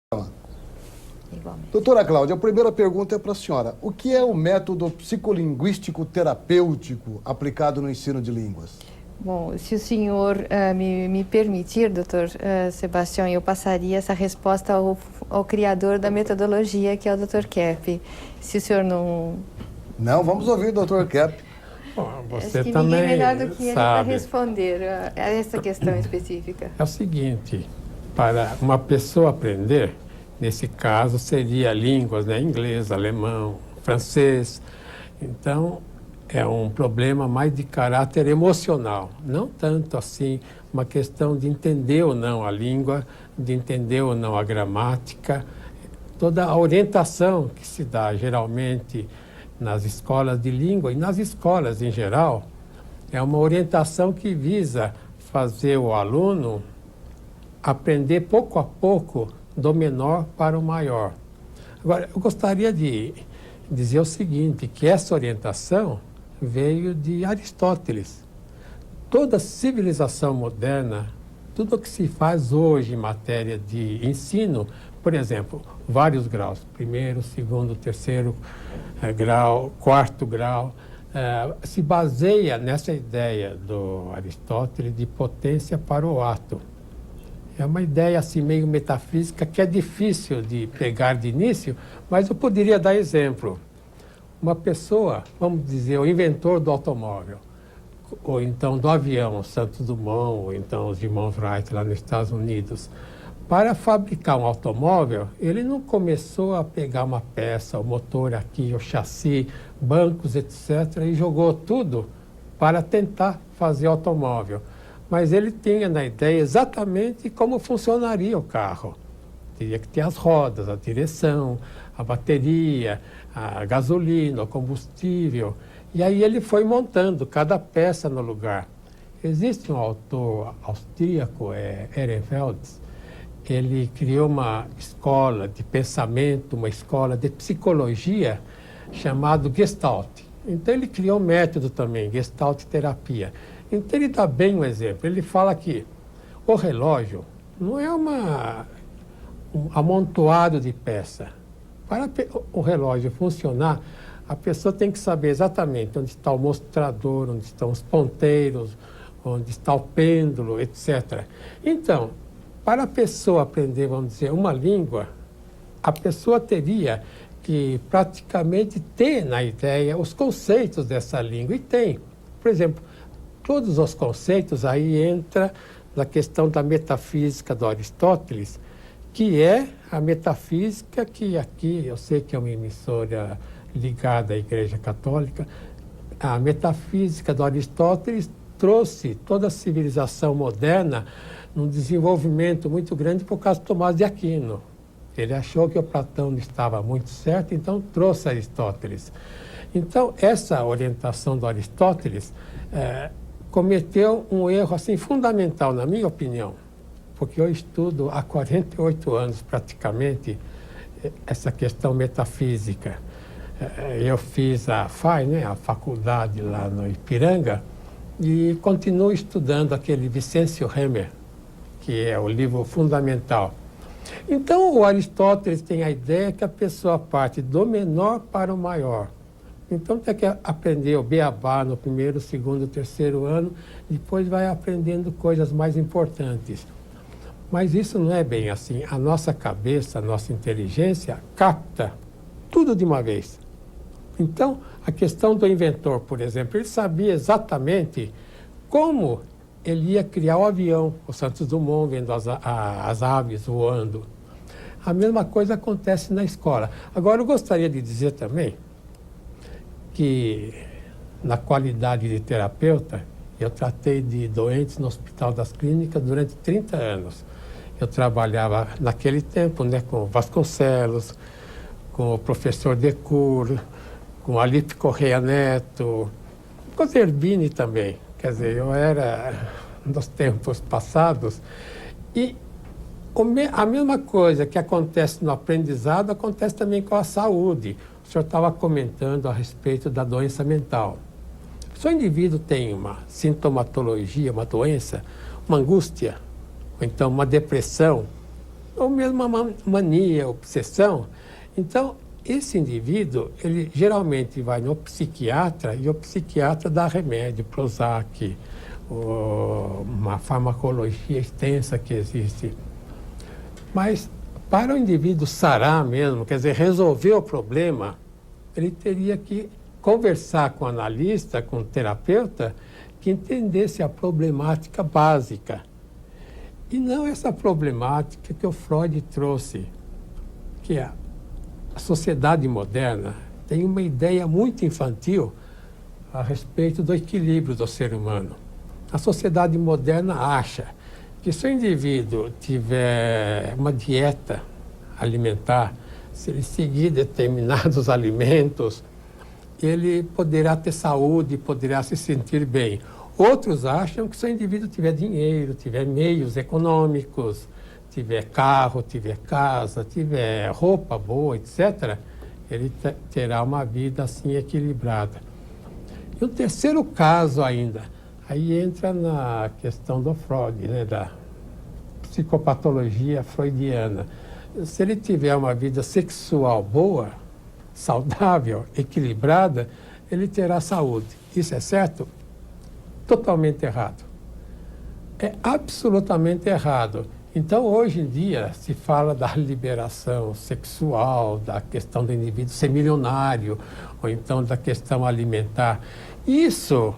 Igualmente. Doutora Cláudia, a primeira pergunta é para a senhora. O que é o método psicolinguístico terapêutico aplicado no ensino de línguas? Bom, se o senhor me permitir, doutor Sebastião, eu passaria essa resposta ao criador da metodologia, que é o doutor Kepp. Se o senhor não... Não, vamos ouvir o doutor Kepp. Bom, você acho que também ninguém melhor do que ele para sabe. responder a essa questão específica. É o seguinte, para uma pessoa aprender, nesse caso seria línguas, né? Inglês, alemão, francês. Então, é um problema mais de caráter emocional, não tanto assim uma questão de entender ou não a língua, de entender ou não a gramática, toda a orientação que se dá geralmente nas escolas de língua e nas escolas em geral, é uma orientação que visa fazer o aluno aprender pouco a pouco do menor para o maior. Agora, eu gostaria de dizer o seguinte, que essa orientação veio de Aristóteles. Toda civilização moderna, tudo o que se faz hoje em matéria de ensino, por exemplo, vários graus, primeiro, segundo, terceiro grau, quarto grau, se baseia nessa ideia do Aristóteles de potência para o ato. É uma ideia assim meio metafísica que é difícil de pegar de início, mas eu poderia dar exemplo. Uma pessoa, vamos dizer, o inventor do automóvel, ou então do avião, Santos Dumont, ou então os irmãos Wright lá nos Estados Unidos. Para fabricar um automóvel, ele não começou a pegar uma peça, o motor aqui, o chassi, bancos, etc., e jogou tudo para tentar fazer o automóvel. Mas ele tinha na ideia exatamente como funcionaria o carro. Teria que ter as rodas, a direção, a bateria, a gasolina, o combustível. E aí ele foi montando cada peça no lugar. Existe um autor austríaco, Ehrenfeld, ele criou uma escola de pensamento, uma escola de psicologia chamada Gestalt. Então ele criou um método também, Gestalt terapia. Então ele dá bem um exemplo. Ele fala que o relógio não é um amontoado de peça. Para o relógio funcionar, a pessoa tem que saber exatamente onde está o mostrador, onde estão os ponteiros, onde está o pêndulo, etc. Então, para a pessoa aprender, vamos dizer, uma língua, a pessoa teria que praticamente ter na ideia os conceitos dessa língua. E tem. Por exemplo, todos os conceitos, aí entra na questão da metafísica do Aristóteles, que é a metafísica que aqui, eu sei que é uma emissora ligada à Igreja Católica, a metafísica do Aristóteles trouxe toda a civilização moderna num desenvolvimento muito grande por causa de Tomás de Aquino. Ele achou que o Platão não estava muito certo, então trouxe Aristóteles. Então, essa orientação do Aristóteles cometeu um erro assim, fundamental, na minha opinião, porque eu estudo há 48 anos, praticamente, essa questão metafísica. Eu fiz a FAI, né, a faculdade lá no Ipiranga, e continuo estudando aquele Vicêncio Hemer, que é o livro fundamental. Então, o Aristóteles tem a ideia que a pessoa parte do menor para o maior. Então, tem que aprender o beabá no primeiro, segundo, terceiro ano, depois vai aprendendo coisas mais importantes. Mas isso não é bem assim. A nossa cabeça, a nossa inteligência capta tudo de uma vez. Então, a questão do inventor, por exemplo, ele sabia exatamente como ele ia criar o avião, o Santos Dumont vendo as aves voando. A mesma coisa acontece na escola. Agora, eu gostaria de dizer também que, na qualidade de terapeuta, eu tratei de doentes no Hospital das Clínicas durante 30 anos. Eu trabalhava naquele tempo, né, com Vasconcelos, com o professor Decour, com Alipe Correia Neto, com Zerbini também. Quer dizer, eu era nos tempos passados. E a mesma coisa que acontece no aprendizado acontece também com a saúde. O senhor estava comentando a respeito da doença mental. Se o indivíduo tem uma sintomatologia, uma doença, uma angústia, ou então uma depressão, ou mesmo uma mania, obsessão. Então, esse indivíduo, ele geralmente vai no psiquiatra e o psiquiatra dá remédio, Prozac, uma farmacologia extensa que existe. Mas para o indivíduo sarar mesmo, quer dizer, resolver o problema, ele teria que conversar com o analista, com o terapeuta, que entendesse a problemática básica. E não essa problemática que o Freud trouxe, que é a sociedade moderna tem uma ideia muito infantil a respeito do equilíbrio do ser humano. A sociedade moderna acha que se o indivíduo tiver uma dieta alimentar, se ele seguir determinados alimentos, ele poderá ter saúde, poderá se sentir bem. Outros acham que se o indivíduo tiver dinheiro, tiver meios econômicos, tiver carro, tiver casa, tiver roupa boa, etc., ele terá uma vida assim equilibrada. E o terceiro caso ainda, aí entra na questão do Freud, né, da psicopatologia freudiana. Se ele tiver uma vida sexual boa, saudável, equilibrada, ele terá saúde. Isso é certo? Totalmente errado. É absolutamente errado. Então, hoje em dia, se fala da liberação sexual, da questão do indivíduo ser milionário, ou então da questão alimentar. Isso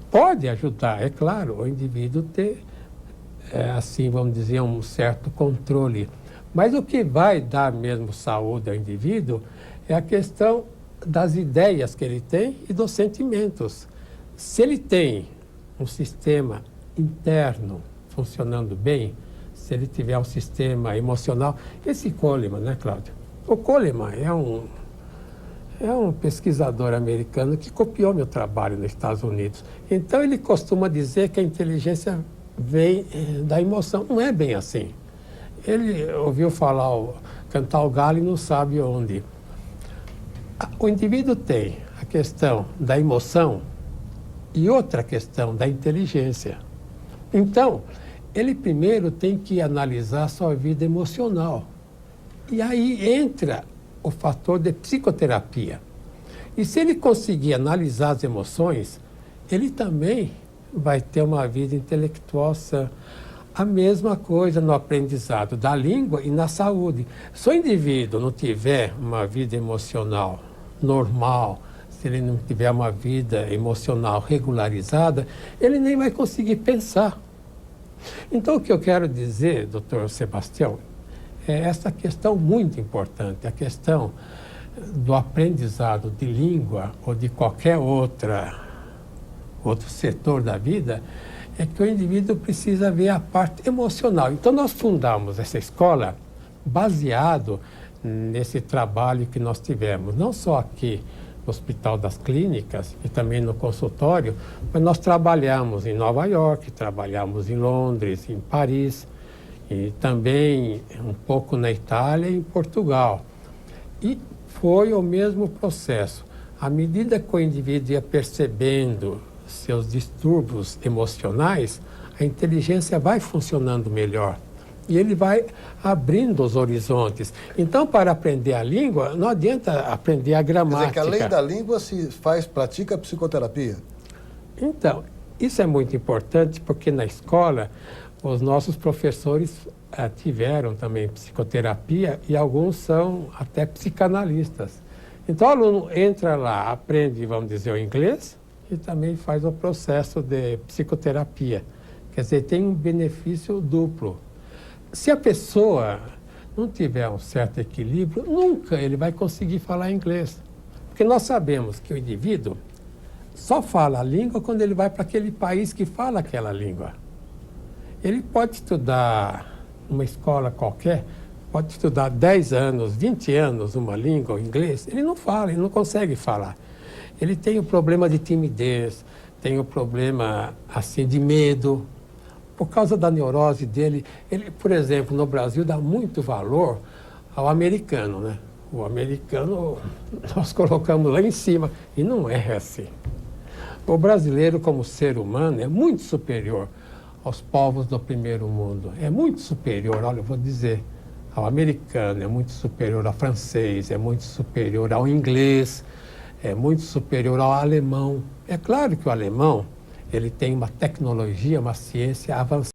pode ajudar, é claro, o indivíduo ter, assim, vamos dizer, um certo controle. Mas o que vai dar mesmo saúde ao indivíduo é a questão das ideias que ele tem e dos sentimentos. Se ele tem um sistema interno funcionando bem, se ele tiver um sistema emocional... Esse Kahneman, né, Cláudio? O Kahneman é um pesquisador americano que copiou meu trabalho nos Estados Unidos. Então, ele costuma dizer que a inteligência vem da emoção. Não é bem assim. Ele ouviu falar, cantar o galo e não sabe onde. O indivíduo tem a questão da emoção e outra questão da inteligência. Então, ele primeiro tem que analisar a sua vida emocional. E aí entra o fator de psicoterapia. E se ele conseguir analisar as emoções, ele também vai ter uma vida intelectual sã. A mesma coisa no aprendizado da língua e na saúde. Se o indivíduo não tiver uma vida emocional normal, se ele não tiver uma vida emocional regularizada, ele nem vai conseguir pensar. Então, o que eu quero dizer, doutor Sebastião, é essa questão muito importante, a questão do aprendizado de língua ou de qualquer outro setor da vida, é que o indivíduo precisa ver a parte emocional. Então, nós fundamos essa escola baseado nesse trabalho que nós tivemos, não só aqui no Hospital das Clínicas e também no consultório, mas nós trabalhamos em Nova York, trabalhamos em Londres, em Paris, e também um pouco na Itália e em Portugal. E foi o mesmo processo. À medida que o indivíduo ia percebendo seus distúrbios emocionais, a inteligência vai funcionando melhor. E ele vai abrindo os horizontes. Então, para aprender a língua, não adianta aprender a gramática. Quer dizer que além da língua pratica a psicoterapia? Então, isso é muito importante porque na escola os nossos professores tiveram também psicoterapia e alguns são até psicanalistas. Então, o aluno entra lá, aprende, vamos dizer, o inglês e também faz o processo de psicoterapia. Quer dizer, tem um benefício duplo. Se a pessoa não tiver um certo equilíbrio, nunca ele vai conseguir falar inglês. Porque nós sabemos que o indivíduo só fala a língua quando ele vai para aquele país que fala aquela língua. Ele pode estudar numa escola qualquer, pode estudar 10 anos, 20 anos uma língua, o inglês, ele não fala, ele não consegue falar. Ele tem o problema de timidez, tem o problema assim de medo. Por causa da neurose dele, ele, por exemplo, no Brasil dá muito valor ao americano, né? O americano nós colocamos lá em cima e não é assim. O brasileiro, como ser humano, é muito superior aos povos do primeiro mundo. É muito superior, olha, eu vou dizer, ao americano, é muito superior ao francês, é muito superior ao inglês, é muito superior ao alemão. É claro que o alemão ele tem uma tecnologia, uma ciência avançada.